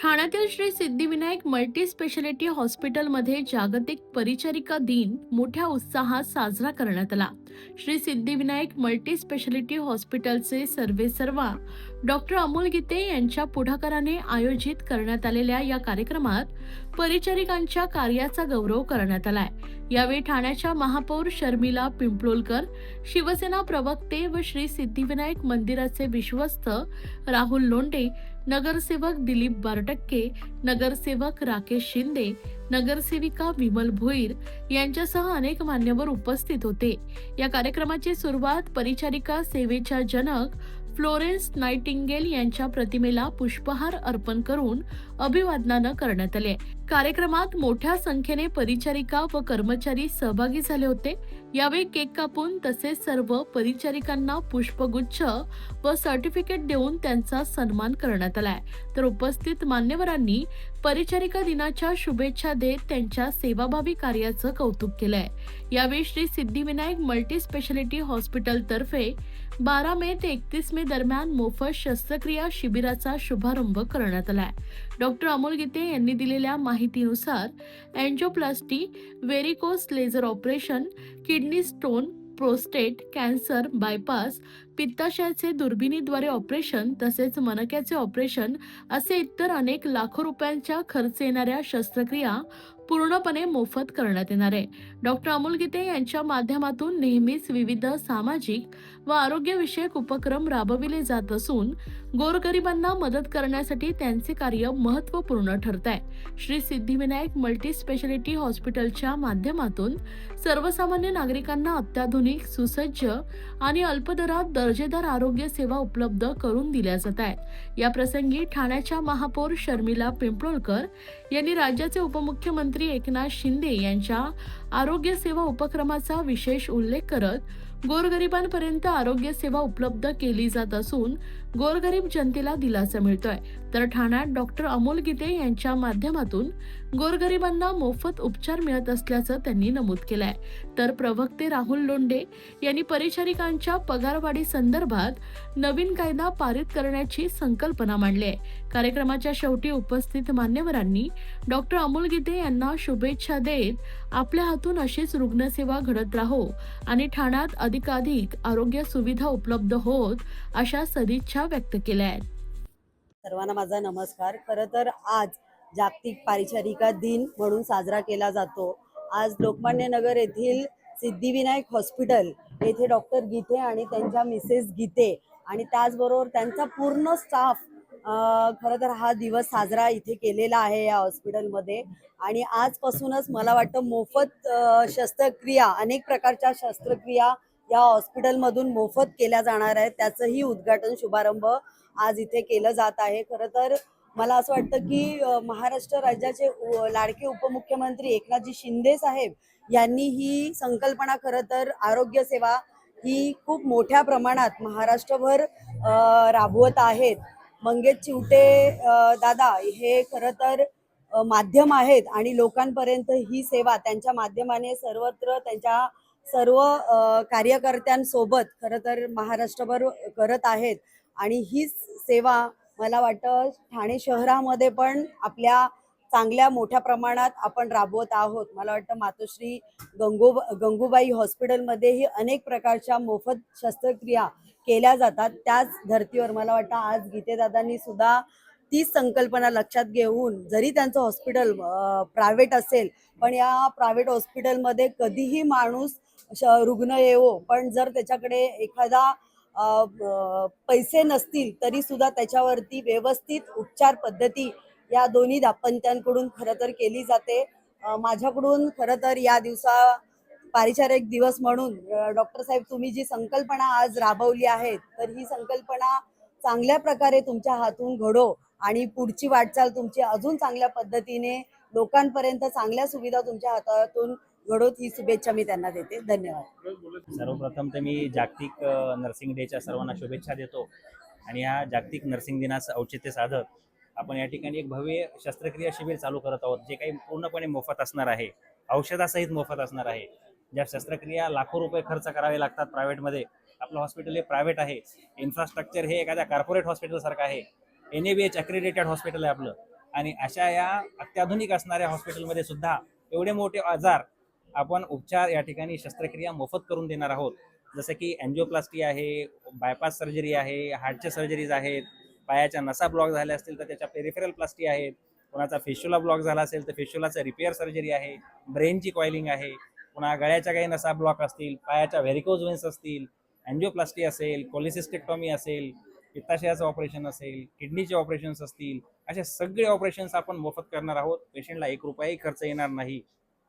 ठाण्यातील Shri Siddhivinayak multi speciality हॉस्पिटलमध्ये जागतिक परिचारिका दिन मोठ्या उत्साहात साजरा करण्यात आला। श्री सिद्धिविनायक मल्टी स्पेशालिटी हॉस्पिटलचे सर्वेसर्वा डॉक्टर अमोल गीते यांच्या पुढाकाराने आयोजित करण्यात आलेल्या या कार्यक्रमात परिचारिकांच्या कार्याचा गौरव करण्यात आलाय। यावेळी ठाण्याच्या महापौर शर्मिला पिंपळोलकर, शिवसेना प्रवक्ते व श्री सिद्धिविनायक मंदिराचे विश्वस्त राहुल लोंढे, नगरसेवक दिलीप बारटक्के, नगरसेवक राकेश शिंदे, नगरसेविका विमल भोईर यांच्यासह अनेक मान्यवर उपस्थित होते। या कार्यक्रमाची सुरुवात परिचारिका सेवेच्या जनक फ्लोरेन्स नाइटिंगेल यांच्या प्रतिमेला पुष्पहार अर्पण करून अभिवादनानं करण्यात आले। कार्यक्रमात मोठ्या संख्येने परिचारिका व कर्मचारी सहभागी झाले होते। यावेळी केक कापून तसेच सर्व परिचारिकांना पुष्पगुच्छ व सर्टिफिकेट देऊन त्यांचा सन्मान करण्यात आलाय। तर उपस्थित मान्यवरांनी परिचारिका दिनाच्या शुभेच्छा देत त्यांच्या सेवाभावी कार्याचं कौतुक केलंय। यावेळी Shri Siddhivinayak multi speciality hospital तर्फे 12 मे ते 31 मे दरम्यान मोफत शस्त्रक्रिया शिबिराचा शुभारंभ करण्यात आलाय। डॉक्टर अमोल गीते यांनी दिलेल्या माहितीनुसार angioplasty, varicose laser operation, kidney stone, prostate cancer, bypass, पित्ताशयाचे दुर्बिणीद्वारे ऑपरेशन तसेच मणक्याचे ऑपरेशन असे इतर अनेक लाखो रुपयांच्या खर्च येणाऱ्या शस्त्रक्रिया पूर्णपणे मोफत करण्यात येणार आहे। डॉक्टर अमोल गीते यांच्या माध्यमातून नेहमीच विविध सामाजिक व आरोग्यविषयक उपक्रम राबविले जात असून गोरगरिबांना मदत करण्यासाठी त्यांचे कार्य महत्त्वपूर्ण ठरत आहे। श्री सिद्धिविनायक मल्टी स्पेशालिटी हॉस्पिटलच्या माध्यमातून सर्वसामान्य नागरिकांना अत्याधुनिक, सुसज्ज आणि अल्प दरात दर्जेदार आरोग्य सेवा उपलब्ध करून दिल्या जात आहेत। या प्रसंगी ठाण्याच्या महापौर शर्मिला पिंपळोलकर यांनी राज्याचे उपमुख्यमंत्री एकनाथ शिंदे यांच्या आरोग्य सेवा उपक्रमाचा विशेष उल्लेख करत गोरगरिबांपर्यंत आरोग्य सेवा उपलब्ध केली जात असून गोरगरीब जनतेला दिलासा मिळतोय। तर ठाण्यात डॉक्टर अमोल गीते यांच्या माध्यमातून गोरगरिबांना मोफत उपचार मिळत असल्याचं त्यांनी नमूद केलंय। तर प्रवक्ते राहुल लोंढे यांनी परिचारिकांच्या पगारवाढी संदर्भात नवीन कायदा पारित करण्याची संकल्पना मांडली आहे। कार्यक्रमाच्या शेवटी उपस्थित मान्यवरांनी डॉक्टर अमोल गीते यांना शुभेच्छा देत आपल्या हातून अशीच रुग्णसेवा घडत राहो आणि ठाण्यात अधिकाधिक आरोग्य सुविधा उपलब्ध होत अशा सदिच्छा व्यक्त केल्या आहेत। सर्वांना माझा नमस्कार। खरं तर आज जागतिक परिचारिका दिन म्हणून साजरा केला जातो। आज लोकमान्य नगर येथील सिद्धिविनायक हॉस्पिटल येथे डॉक्टर गीते आणि त्यांच्या मिसेस गीते आणि त्याचबरोबर त्यांचा पूर्ण स्टाफ खरं तर हा दिवस साजरा इथे केलेला आहे या हॉस्पिटलमध्ये। आणि आजपासूनच मला वाटतं मोफत शस्त्रक्रिया, अनेक प्रकारच्या शस्त्रक्रिया या हॉस्पिटलमधून मोफत केल्या जाणार आहेत। त्याचंही उद्घाटन शुभारंभ आज इथे केलं जात आहे। खरं तर मला असं वाटतं की महाराष्ट्र राज्याचे लाडके उपमुख्यमंत्री एकनाथजी शिंदे साहेब यांनी ही संकल्पना खरं तर आरोग्य सेवा ही खूप मोठ्या प्रमाणात महाराष्ट्रभर राबवत आहेत। मंगेश चिवटे दादा हे खरं तर माध्यम आहेत आणि लोकांपर्यंत ही सेवा त्यांच्या माध्यमाने सर्वत्र त्यांच्या सर्व कार्यकर्त्यांसोबत खरं तर महाराष्ट्रभर करत आहेत। आणि ही सेवा मला वाटतं ठाणे शहरामध्ये पण आपल्या चांगल्या मोठ्या प्रमाणात आपण राबवत आहोत। मला वाटतं मातोश्री गंगूबाई हॉस्पिटलमध्येही अनेक प्रकारच्या मोफत शस्त्रक्रिया केल्या जातात। त्याच धर्तीवर मला वाटतं आज गीतेदादांनी सुद्धा तीच संकल्पना लक्षात घेऊन, जरी त्यांचं हॉस्पिटल प्रायव्हेट असेल पण या प्रायव्हेट हॉस्पिटलमध्ये कधीही माणूस रुग्ण येवो, पण जर त्याच्याकडे एखादा पैसे नसतील तरी सुद्धा त्याच्यावरती व्यवस्थित उपचार पद्धती या दोन्ही दाम्पत्यांकडून खरं तर केली जाते। माझ्याकडून खरं तर या दिवसा परिचारक दिवस म्हणून डॉक्टर साहेब तुम्ही जी संकल्पना आज राबवली आहे तर ही संकल्पना चांगल्या प्रकारे तुमच्या हातून घडो आणि पुढची वाटचाल तुमची अजून चांगल्या पद्धतीने लोकांपर्यंत चांगल्या सुविधा तुमच्या हातातून घडोत ही शुभेच्छा मी त्यांना देते। धन्यवाद। सर्वप्रथम तर मी जागतिक नर्सिंग डेच्या सर्वांना शुभेच्छा देतो आणि ह्या जागतिक नर्सिंग दिनाचं औचित्य साधत आपण या ठिकाणी एक भव्य शस्त्रक्रिया शिबिर चालू करत आहोत, जे काही पूर्णपणे मोफत असणार आहे, औषधासहित मोफत असणार आहे। ज्या शस्त्रक्रिया लाखो रुपये खर्च करावे लागतात प्रायव्हेटमध्ये, आपलं हॉस्पिटल हे प्रायव्हेट आहे, इन्फ्रास्ट्रक्चर हे एखाद्या कॉर्पोरेट हॉस्पिटल सारखं आहे, NABH अक्रेडिटेड हॉस्पिटल आहे आपलं, आणि अशा या अत्याधुनिक असणाऱ्या हॉस्पिटलमध्ये सुद्धा एवढे मोठे आजार आपण उपचार या ठिकाणी शस्त्रक्रिया मोफत करून देणार आहोत. जसं की अँजिओप्लास्टी आहे, बायपास सर्जरी आहे, हार्टच्या सर्जरीज आहेत, पायाच्या नसा ब्लॉक झाल्या असतील तर त्याच्या पेरिफेरल प्लास्टी आहेत, कोणाचा फेशियोला ब्लॉक झाला असेल तर फेशियोलाचं रिपेअर सर्जरी आहे, ब्रेनची कॉइलिंग आहे, पुन्हा गळ्याच्या काही नसा ब्लॉक असतील, पायाच्या व्हेरिकोज वेन्स असतील, अँजिओप्लास्टी असेल, कोलिसिस्टेक्टॉमी असेल, पित्ताशयाचं ऑपरेशन असेल, किडनीचे ऑपरेशन्स असतील, असे सगळे ऑपरेशन्स आपण मोफत करणार आहोत. पेशंटला 1 रुपयाही खर्च येणार नाही.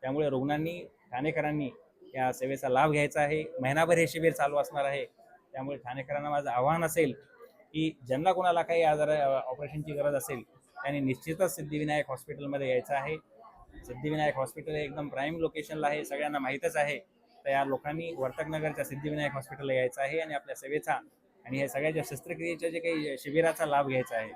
त्यामुळे रुग्णांनी, ठाणेकरांनी या सेवेचा लाभ घ्यायचा आहे. महिनाभर हे शिबिर चालू असणार आहे. त्यामुळे ठाणेकरांना माझं आव्हान असेल की ज्यांना कोणाला काही आजार ऑपरेशनची गरज असेल त्यांनी निश्चितच सिद्धिविनायक हॉस्पिटलमध्ये यायचं आहे. सिद्धिविनायक हॉस्पिटल हे एकदम प्राईम लोकेशनला आहे, सगळ्यांना माहीतच आहे. तर या लोकांनी वर्तकनगरच्या सिद्धिविनायक हॉस्पिटलला यायचं आहे आणि आपल्या सेवेचा आणि हे सगळ्याच्या शस्त्रक्रियेच्या जे काही शिबिराचा लाभ घ्यायचा आहे.